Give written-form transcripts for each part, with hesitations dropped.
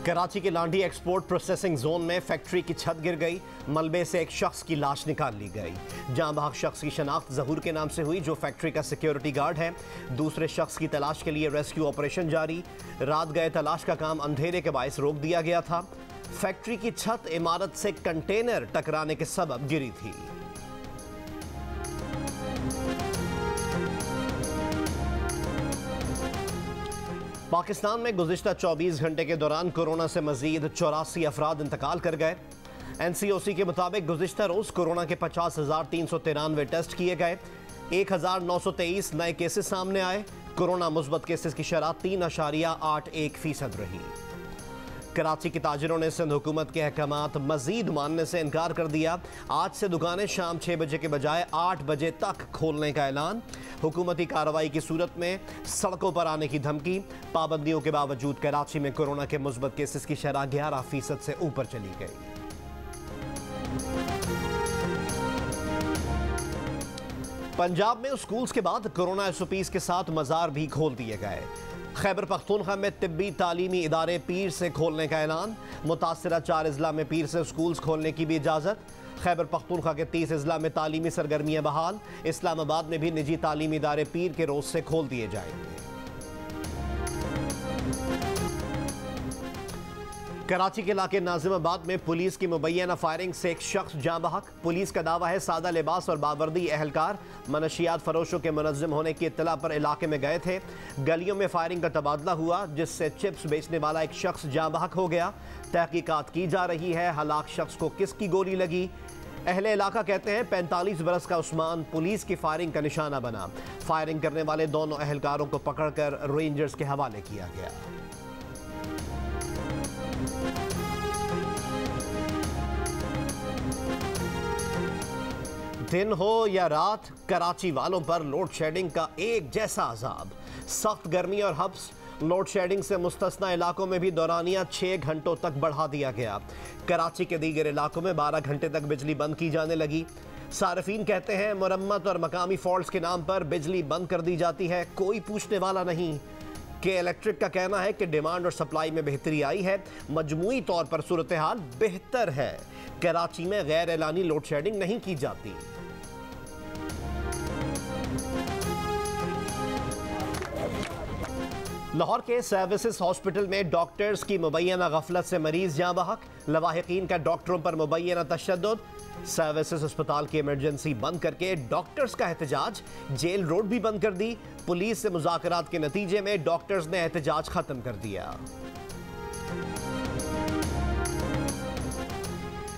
कराची के लांडी export processing zone में factory की छत गिर गई। मलबे से एक शख्स की लाश निकाल ली गई। जाँ बहक शख्स की शनाख्त जहूर के नाम से हुई, जो फैक्ट्री का सिक्योरिटी गार्ड है। दूसरे शख्स की तलाश के लिए रेस्क्यू ऑपरेशन जारी। रात गए तलाश का काम अंधेरे के बायस रोक दिया गया था। फैक्ट्री की छत इमारत से कंटेनर टकराने के सबब गिरी थी। पाकिस्तान में गुज़िश्ता 24 घंटे के दौरान कोरोना से मजीद 84 अफराद इंतकाल कर गए। NCOC के मुताबिक गुज़िश्ता रोज़ कोरोना के 50,393 टेस्ट किए गए। 1,923 नए केसेस सामने आए। कोरोना मुस्बत केसेस की शरह 3.81% रही। कराची के ताजिरों ने सिंध हुकूमत के अहकामात मजीद मानने से इनकार कर दिया। आज से दुकानें शाम 6 बजे के बजाय 8 बजे तक खोलने का ऐलान। हुकूमती कार्रवाई की सूरत में सड़कों पर आने की धमकी। पाबंदियों के बावजूद कराची में कोरोना के मुस्बत केसेस की शरह 11% से ऊपर चली गई। पंजाब में स्कूल्स के बाद कोरोना SOPs के साथ मज़ार भी खोल दिए गए। खैबर पख्तूनख्वा में तिब्बी तालीमी इदारे पीर से खोलने का ऐलान। मुतासरा 4 अजला में पीर से स्कूल्स खोलने की भी इजाज़त। खैबर पख्तूनख्वा के 30 अजला में तालीमी सरगर्मियाँ बहाल। इस्लामाबाद में भी निजी तालीमी इदारे पीर के रोज़ से खोल दिए जाएंगे। कराची के इलाके नाजिमाबाद में पुलिस की मुबैना फायरिंग से एक शख्स जाँ बहक। पुलिस का दावा है सादा लिबास और बावर्दी एहलकार मनशियात फरोशों के मुनज़्ज़म होने की इत्तला पर इलाके में गए थे। गलियों में फायरिंग का तबादला हुआ, जिससे चिप्स बेचने वाला एक शख्स जाँ बहक हो गया। तहकीकात की जा रही है हलाक शख्स को किसकी गोली लगी। अहले इलाका कहते हैं 45 बरस का उस्मान पुलिस की फायरिंग का निशाना बना। फायरिंग करने वाले दोनों एहलकारों को पकड़कर रेंजर्स के हवाले किया गया। दिन हो या रात, कराची वालों पर लोड शेडिंग का एक जैसा अजाब। सख्त गर्मी और हब्स। लोड शेडिंग से मुस्तस्ना इलाकों में भी दौरानिया 6 घंटों तक बढ़ा दिया गया। कराची के दीगर इलाकों में 12 घंटे तक बिजली बंद की जाने लगी। सार्फिन कहते हैं मुरम्मत और मकामी फॉल्ट्स के नाम पर बिजली बंद कर दी जाती है, कोई पूछने वाला नहीं। के इलेक्ट्रिक का कहना है कि डिमांड और सप्लाई में बेहतरी आई है। मजमूई तौर पर सूरत हाल बेहतर है। कराची में गैर एलानी लोड शेडिंग नहीं की जाती। लाहौर के सर्विसेज हॉस्पिटल में डॉक्टर्स की मुबैना गफलत से मरीज जाँ बहक। लवाहिकीन का डॉक्टरों पर मुबैना तशद्दुद। सर्विसेज अस्पताल की इमरजेंसी बंद करके डॉक्टर्स का एहतजाज। जेल रोड भी बंद कर दी। पुलिस से मुज़ाकरात के नतीजे में डॉक्टर्स ने एहतजाज खत्म कर दिया।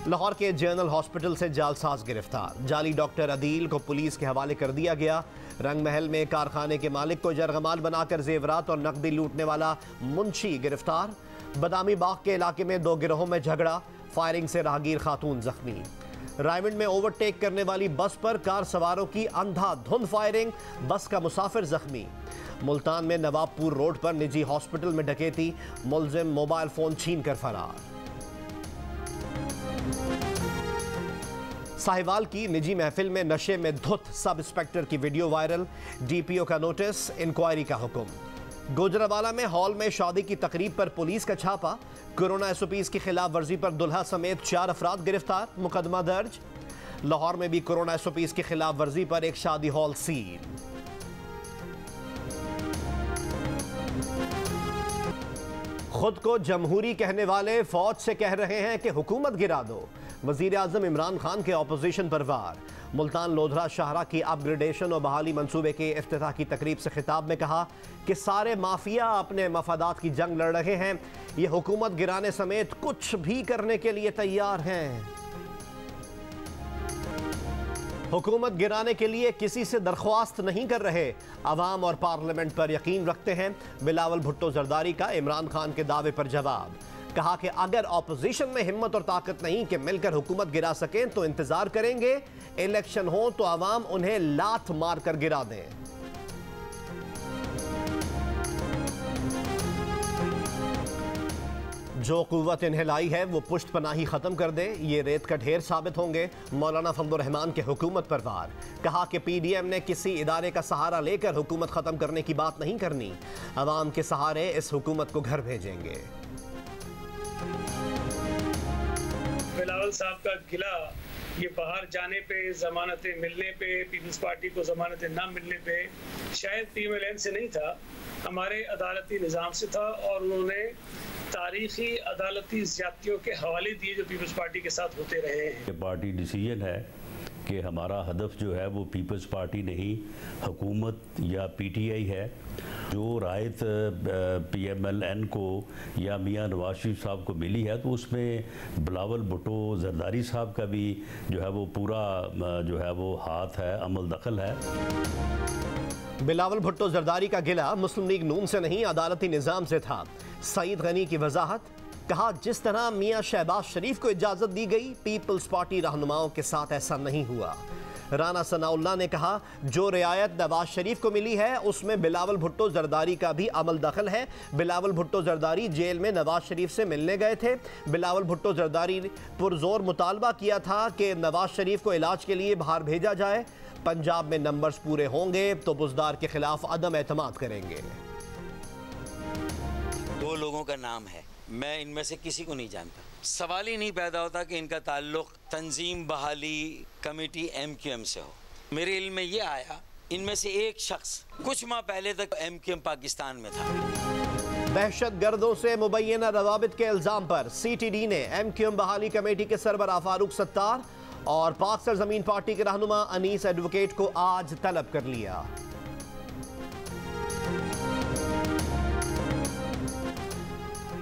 लाहौर के जनरल हॉस्पिटल से जालसाज गिरफ्तार। जाली डॉक्टर अदील को पुलिस के हवाले कर दिया गया। रंग महल में कारखाने के मालिक को जरगमाल बनाकर जेवरात और नकदी लूटने वाला मुंशी गिरफ्तार। बदामी बाग के इलाके में 2 गिरोहों में झगड़ा। फायरिंग से राहगीर खातून जख्मी। रायमंड में ओवरटेक करने वाली बस पर कार सवारों की अंधाधुंध फायरिंग, बस का मुसाफिर जख्मी। मुल्तान में नवाबपुर रोड पर निजी हॉस्पिटल में डकैती, मुलजिम मोबाइल फोन छीन कर फरार। साहिवाल की निजी महफिल में नशे में धुत सब इंस्पेक्टर की वीडियो वायरल। DPO का नोटिस, इंक्वायरी का हुक्म। गुजरावाला में हॉल में शादी की तकरीब पर पुलिस का छापा। कोरोना SOPs की खिलाफ वर्जी पर दुल्हा समेत 4 अफराद गिरफ्तार, मुकदमा दर्ज। लाहौर में भी कोरोना SOPs की खिलाफ वर्जी पर एक शादी हॉल सील। खुद को जमहूरी कहने वाले फौज से कह रहे हैं कि हुकूमत गिरा दो। वजीर आजम इमरान खान के ऑपोजिशन पर वार। मुल्तान लोधरा शाहरा की अपग्रेडेशन और बहाली मंसूबे के इफ्तिताह की तकरीब से खिताब में कहा कि सारे माफिया अपने मफादात की जंग लड़ रहे हैं। ये हुकूमत गिराने समेत कुछ भी करने के लिए तैयार हैं। हुकूमत गिराने के लिए किसी से दरख्वास्त नहीं कर रहे, अवाम और पार्लियामेंट पर यकीन रखते हैं। बिलावल भुट्टो जरदारी का इमरान खान के दावे पर जवाब। कहा कि अगर ऑपोजिशन में हिम्मत और ताकत नहीं कि मिलकर हुकूमत गिरा सकें तो इंतजार करेंगे। इलेक्शन हो तो अवाम उन्हें लात मार कर गिरा दें। जो कुव्वत इन्हें लाई है वो पुश्त पनाही खत्म कर दे, ये रेत का ढेर साबित होंगे। मौलाना फजलुर रहमान के हुकूमत पर वार। कहा कि PDM ने किसी इदारे का सहारा लेकर हुकूमत खत्म करने की बात नहीं करनी। अवाम के सहारे इस हुकूमत को घर भेजेंगे। बिलावल साहब का गिला ये बाहर जाने पे, जमानतें मिलने पे, पीपल्स पार्टी को जमानतें ना मिलने पे शायद PMLN से नहीं था, हमारे अदालती निज़ाम से था। और उन्होंने तारीखी अदालती ज़्यादतियों के हवाले दिए जो पीपल्स पार्टी के साथ होते रहे हैं। पार्टी डिसीजन है कि हमारा हदफ जो है वो पीपल्स पार्टी नहीं, हुकूमत या PTI है। जो रायत PMLN को या मियाँ नवाज शरीफ साहब को मिली है तो उसमें बिलावल भुट्टो जरदारी साहब का भी जो है वो पूरा जो है वो हाथ है, अमल दखल है। बिलावल भुट्टो जरदारी का गिला मुस्लिम लीग नून से नहीं, अदालती निज़ाम से था। सईद गनी की वजाहत, कहा जिस तरह मियां शहबाज शरीफ को इजाजत दी गई, पीपल्स पार्टी रहनुमाओं के साथ ऐसा नहीं हुआ। राना सनाउल्लाह ने कहा जो रियायत नवाज शरीफ को मिली है उसमें बिलावल भुट्टो जरदारी का भी अमल दखल है। बिलावल भुट्टो जरदारी जेल में नवाज शरीफ से मिलने गए थे। बिलावल भुट्टो जरदारी पुरजोर मुतालबा किया था कि नवाज शरीफ को इलाज के लिए बाहर भेजा जाए। पंजाब में नंबर्स पूरे होंगे तो बुजदार के खिलाफ अदम एतमाद करेंगे। दो लोगों का नाम है, मैं इनमें से किसी को नहीं जानता। सवाल ही नहीं पैदा होता कि इनका ताल्लुक तंजीम बहाली कमेटी MQM से हो। मेरे इल्म में ये आया इनमें से एक शख्स कुछ माह पहले तक MQM पाकिस्तान में था। दहशत गर्दों से मुबैना रवाबित के इल्जाम पर CTD ने MQM बहाली कमेटी के सरबराह फारूक सत्तार और पाक सरजमीन पार्टी के रहनुमा अनीस एडवोकेट को आज तलब कर लिया।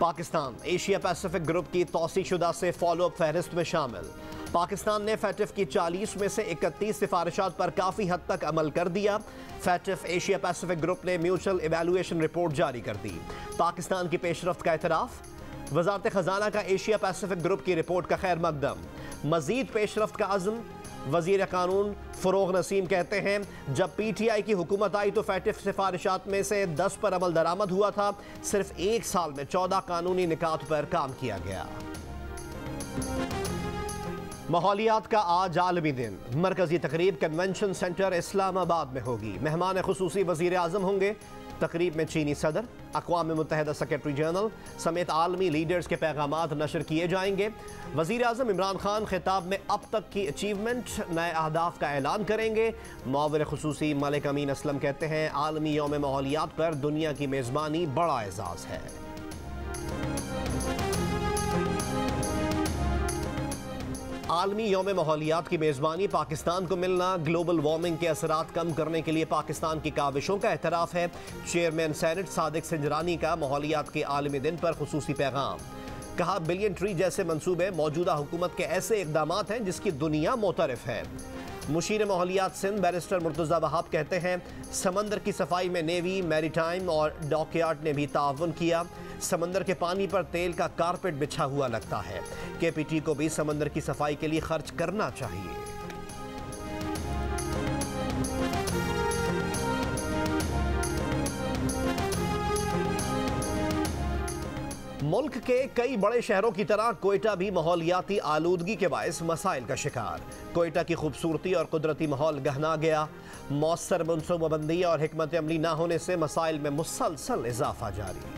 पाकिस्तान एशिया पैसिफिक ग्रुप की तौसीशुदा से फॉलोअप फहरिस्त में शामिल। पाकिस्तान ने फैटिफ की 40 में से 31 सिफारिशात पर काफ़ी हद तक अमल कर दिया। फैटिफ एशिया पैसिफिक ग्रुप ने म्यूचुअल इवैल्यूएशन रिपोर्ट जारी कर दी। पाकिस्तान की पेशरफ्त का एतराफ़। वज़ारत ख़ज़ाना का एशिया पैसिफिक ग्रुप की रिपोर्ट का खैर मकदम। मज़ीद पेशरफ्त का अज़्म। वज़ीर कानून फ़रोग़ नसीम कहते हैं जब PTI की हुकूमत आई तो फैटिफ सिफारिशात में से 10 पर अमल दरामद हुआ था। सिर्फ एक साल में 14 कानूनी निकात पर काम किया गया। माहौलियात का आज आलमी दिन। मरकजी तकरीब कन्वेंशन सेंटर इस्लामाबाद में होगी। मेहमान खुसूसी वज़ीर आज़म होंगे। तकरीब में चीनी सदर, अक़वाम मुत्तहिदा सेक्रेटरी जनरल समेत आलमी लीडर्स के पैगामात नशर किए जाएंगे। वज़ीर आज़म इमरान खान खिताब में अब तक की अचीवमेंट, नए अहदाफ का ऐलान करेंगे। मुआविन खुसूसी मलिक अमीन असलम कहते हैं आलमी यौम माहौलियात पर दुनिया की मेज़बानी बड़ा एजाज़ है। आलमी यौम माहौलियात की मेज़बानी पाकिस्तान को मिलना ग्लोबल वार्मिंग के असरात कम करने के लिए पाकिस्तान की काविशों का एतराफ़ है। चेयरमैन सेनेट सादिक सिंजरानी का माहौलियात के आलमी दिन पर खुसूसी पैगाम। कहा बिलियन ट्री जैसे मंसूबे मौजूदा हुकूमत के ऐसे इक़दामात हैं जिसकी दुनिया मोतरफ़ है। मुशीर माहौलियात सिंध बैरिस्टर मुर्तज़ा वहाब कहते हैं समंदर की सफाई में नेवी, मैरीटाइम और डॉकयार्ड ने भी ताउन किया। समंदर के पानी पर तेल का कारपेट बिछा हुआ लगता है। KPT को भी समंदर की सफाई के लिए खर्च करना चाहिए। मुल्क के कई बड़े शहरों की तरह कोयटा भी माहौलियाती आलूदगी के बायस मसाइल का शिकार। कोयटा की खूबसूरती और कुदरती माहौल गहना गया। मौसर मनसूबाबंदी और हिकमत अमली ना होने से मसाइल में मुसलसल इजाफा जारी।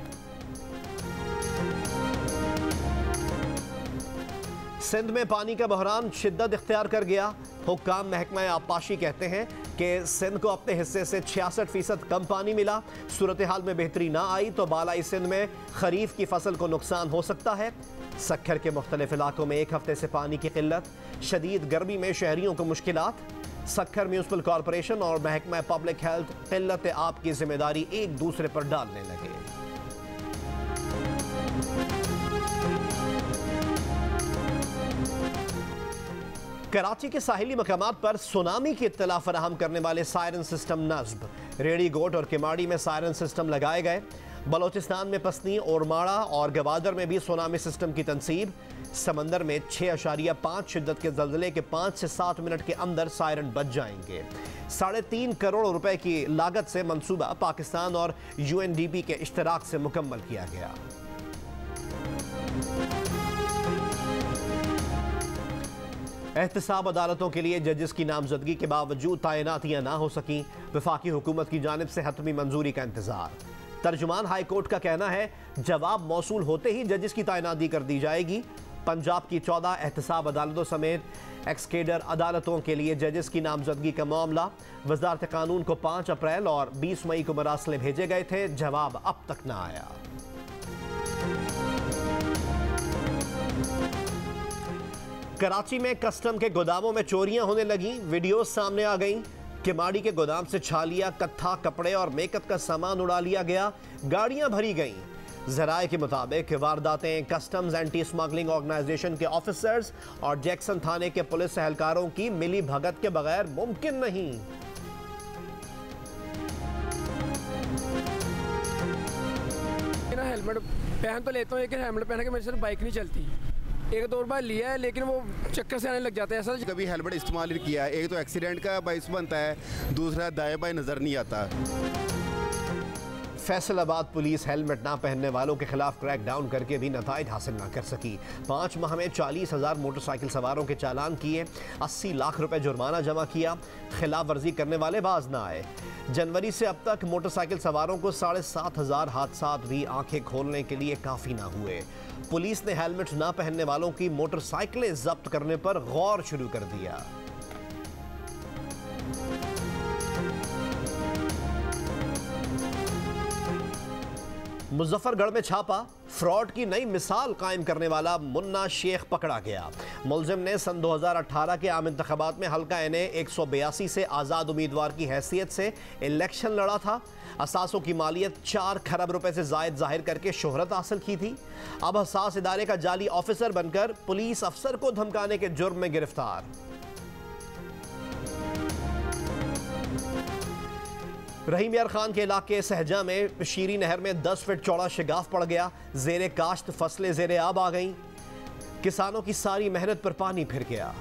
सिंध में पानी का बहरान शिद्दत इख्तियार कर गया। हुक्काम महकमा आबपाशी कहते हैं कि सिंध को अपने हिस्से से 66% कम पानी मिला। सूरत हाल में बेहतरी ना आई तो बालाई सिंध में खरीफ की फसल को नुकसान हो सकता है। सक्खर के मुख्तलिफ इलाकों में एक हफ्ते से पानी की किल्लत। शदीद गर्मी में शहरियों को मुश्किलात। सक्खर म्यूनसिपल कॉरपोरेशन और महकमा पब्लिक हेल्थ किल्लत आब की जिम्मेदारी एक दूसरे पर डालने लगे। कराची के साहिली मकामात पर सुनामी की इत्तला फराहम करने वाले सायरन सिस्टम नस्ब। रेडी गोट और किमाड़ी में सायरन सिस्टम लगाए गए। बलोचिस्तान में पसनी, ओरमाड़ा और गवादर में भी सुनामी सिस्टम की तनसीब। समंदर में 6.5 शिद्दत के जल्जले के 5 से 7 मिनट के अंदर सायरन बज जाएंगे। 3.5 करोड़ रुपए की लागत से मंसूबा पाकिस्तान और UNDP के इश्तराक से मुकम्मल किया गया। एहतसाब अदालतों के लिए जजेस की नामजदगी के बावजूद तैनातियां ना हो सकी। वफाकी हुकूमत की जानिब से हतमी मंजूरी का इंतजार। तर्जुमान हाई कोर्ट का कहना है जवाब मौसूल होते ही जजेस की तैनाती कर दी जाएगी। पंजाब की 14 एहतसाब अदालतों समेत एक्सकेडर अदालतों के लिए जजेस की नामजदगी का मामला। वजारत कानून को 5 अप्रैल और 20 मई को मरासले भेजे गए थे, जवाब अब तक न आया। कराची में कस्टम के गोदामों में चोरियां होने लगी, वीडियो सामने आ गई। किमाड़ी के गोदाम से छालिया, कत्था, कपड़े और मेकअप का सामान उड़ा लिया गया, गाड़ियां भरी गईं। जराए के मुताबिक वारदातें कस्टम्स एंटी स्मगलिंग ऑर्गेनाइजेशन के ऑफिसर्स और जैक्सन थाने के पुलिस एहलकारों की मिली भगत के बगैर मुमकिन नहीं। हेलमेट पहन तो लेता हूँ, लेकिन हेलमेट पहन के मेरे से बाइक नहीं चलती। एक दो बार लिया है, लेकिन वो चक्कर से आने लग जाता है। ऐसा कभी हेलमेट इस्तेमाल नहीं किया है। एक तो एक्सीडेंट का बाइस बनता है, दूसरा दाएं बाएं नज़र नहीं आता। फैसलाबाद पुलिस हेलमेट ना पहनने वालों के खिलाफ क्रैक डाउन करके भी नताइज हासिल ना कर सकी। 5 माह में 40,000 मोटरसाइकिल सवारों के चालान किए, 80 लाख रुपए जुर्माना जमा किया, खिलाफ वर्जी करने वाले बाज ना आए। जनवरी से अब तक मोटरसाइकिल सवारों को 7,500 हादसात भी आंखें खोलने के लिए काफ़ी ना हुए। पुलिस ने हेलमेट ना पहनने वालों की मोटरसाइकिलें जब्त करने पर गौर शुरू कर दिया। मुजफ्फरगढ़ में छापा, फ्रॉड की नई मिसाल कायम करने वाला मुन्ना शेख पकड़ा गया। मुलजिम ने सन 2018 के आम इंतखाबात में हल्का NA 182 से आज़ाद उम्मीदवार की हैसियत से इलेक्शन लड़ा था। असासों की मालियत 4 खरब रुपए से जायद जाहिर करके शोहरत हासिल की थी। अब हसास इदारे का जाली ऑफिसर बनकर पुलिस अफसर को धमकाने के जुर्म में गिरफ्तार। रहीम यार खान के इलाके सहजा में शीरी नहर में 10 फीट चौड़ा शिगाफ पड़ गया, जेरे काश्त फसलें जेरे आब आ गईं, किसानों की सारी मेहनत पर पानी फिर गया।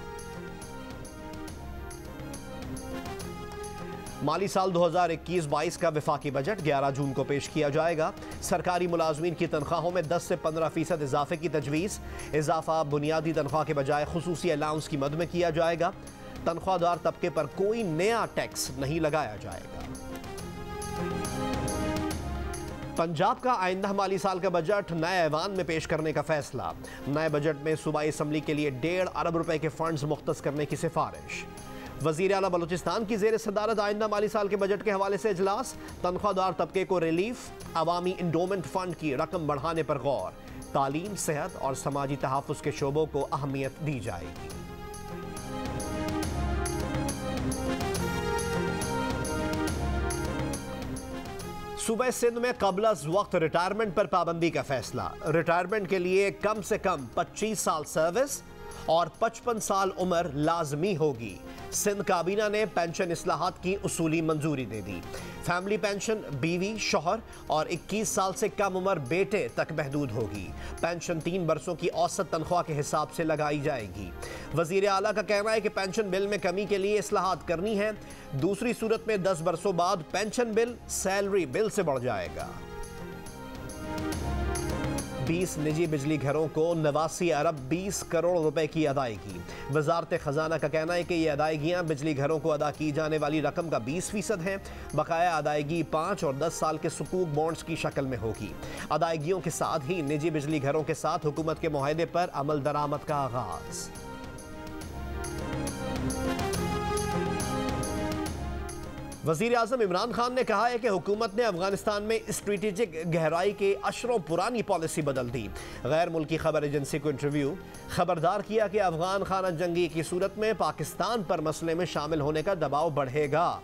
माली साल 2021-22 का वफाकी बजट 11 जून को पेश किया जाएगा। सरकारी मुलाजमीन की तनख्वाहों में 10 से 15% इजाफे की तजवीज़। इजाफा बुनियादी तनख्वाह के बजाय खुसूसी अलाउंस की मद में किया जाएगा। तनख्वाहदार तबके पर कोई नया टैक्स नहीं लगाया जाएगा। पंजाब का आइंदा माली साल का बजट नए ऐवान में पेश करने का फैसला। नए बजट में सूबाई असम्बली के लिए 1.5 अरब रुपए के फंड्स मुख्तस करने की सिफारिश। वजीर आला बलूचिस्तान की जेर सदारत आइंदा माली साल के बजट के हवाले से इजलास। तनख्वाहदार तबके को रिलीफ, अवामी इंडोमेंट फंड की रकम बढ़ाने पर गौर। तालीम, सेहत और समाजी तहफ़्फ़ुज़ के शोबों को अहमियत दी जाएगी। सूबे सिंध में क़ब्ल वक्त रिटायरमेंट पर पाबंदी का फैसला। रिटायरमेंट के लिए कम से कम 25 साल सर्विस और 55 साल उम्र लाजमी होगी। सिंध काबीना ने पेंशन इस्लाहात की उसूली मंजूरी दे दी। फैमिली पेंशन बीवी, शौहर और 21 साल से कम उम्र बेटे तक महदूद होगी। पेंशन 3 बरसों की औसत तनख्वाह के हिसाब से लगाई जाएगी। वजीर आला का कहना है कि पेंशन बिल में कमी के लिए इस्लाहात करनी है। दूसरी सूरत में 10 बरसों बाद पेंशन बिल सैलरी बिल से बढ़ जाएगा। 20 निजी बिजली घरों को 89 अरब 20 करोड़ रुपए की अदायगी। वजारत खजाना का कहना है कि ये अदायगियाँ बिजली घरों को अदा की जाने वाली रकम का 20% है। बकाया अदायगी 5 और 10 साल के सुकूक बॉन्ड्स की शक्ल में होगी। अदायगियों के साथ ही निजी बिजली घरों के साथ हुकूमत के मुआहदे पर अमल दरामद का आगाज। वज़ीर आज़म इमरान खान ने कहा है कि हुकूमत ने अफगानिस्तान में स्ट्रेटेजिक गहराई के अशरों पुरानी पॉलिसी बदल दी। गैर मुल्की खबर एजेंसी को इंटरव्यू, खबरदार किया कि अफगान खाना जंगी की सूरत में पाकिस्तान पर मसले में शामिल होने का दबाव बढ़ेगा।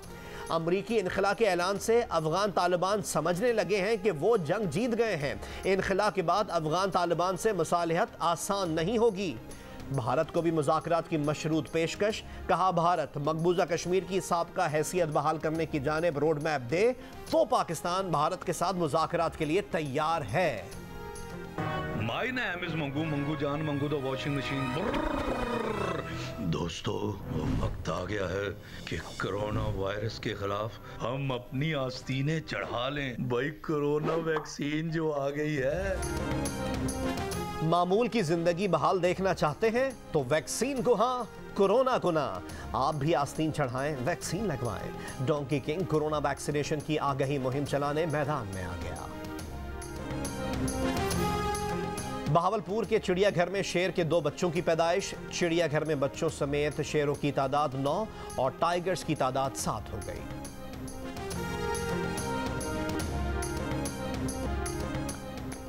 अमरीकी इनखला के ऐलान से अफगान तालिबान समझने लगे हैं कि वो जंग जीत गए हैं। इनखला के बाद अफगान तालिबान से मुसालिहत आसान नहीं होगी। भारत को भी मुज़ाकरात की मशरूत पेशकश। कहा भारत मकबूजा कश्मीर की साबका हैसियत बहाल करने की जानिब रोड मैप दे तो पाकिस्तान भारत के साथ मुज़ाकरात के लिए तैयार है। My name is Mangu, Mangu जान मंगू द वॉशिंग मशीन। दोस्तों, वक्त आ गया है कि कोरोना वायरस के खिलाफ हम अपनी आस्तीनें चढ़ा लें। भाई कोरोना वैक्सीन जो आ गई है। मामूल की जिंदगी बहाल देखना चाहते हैं तो वैक्सीन को हाँ, कोरोना को ना। आप भी आस्तीन चढ़ाएं, वैक्सीन लगवाएं। डोंकी किंग कोरोना वैक्सीनेशन की आगाही मुहिम चलाने मैदान में आ गया। बहावलपुर के चिड़ियाघर में शेर के 2 बच्चों की पैदाइश। चिड़ियाघर में बच्चों समेत शेरों की तादाद 9 और टाइगर्स की तादाद 7 हो गई।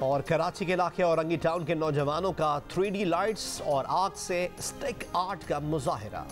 और कराची के इलाके औरंगी टाउन के नौजवानों का 3D लाइट्स और आग से स्टिक आर्ट का मुजाहिरा।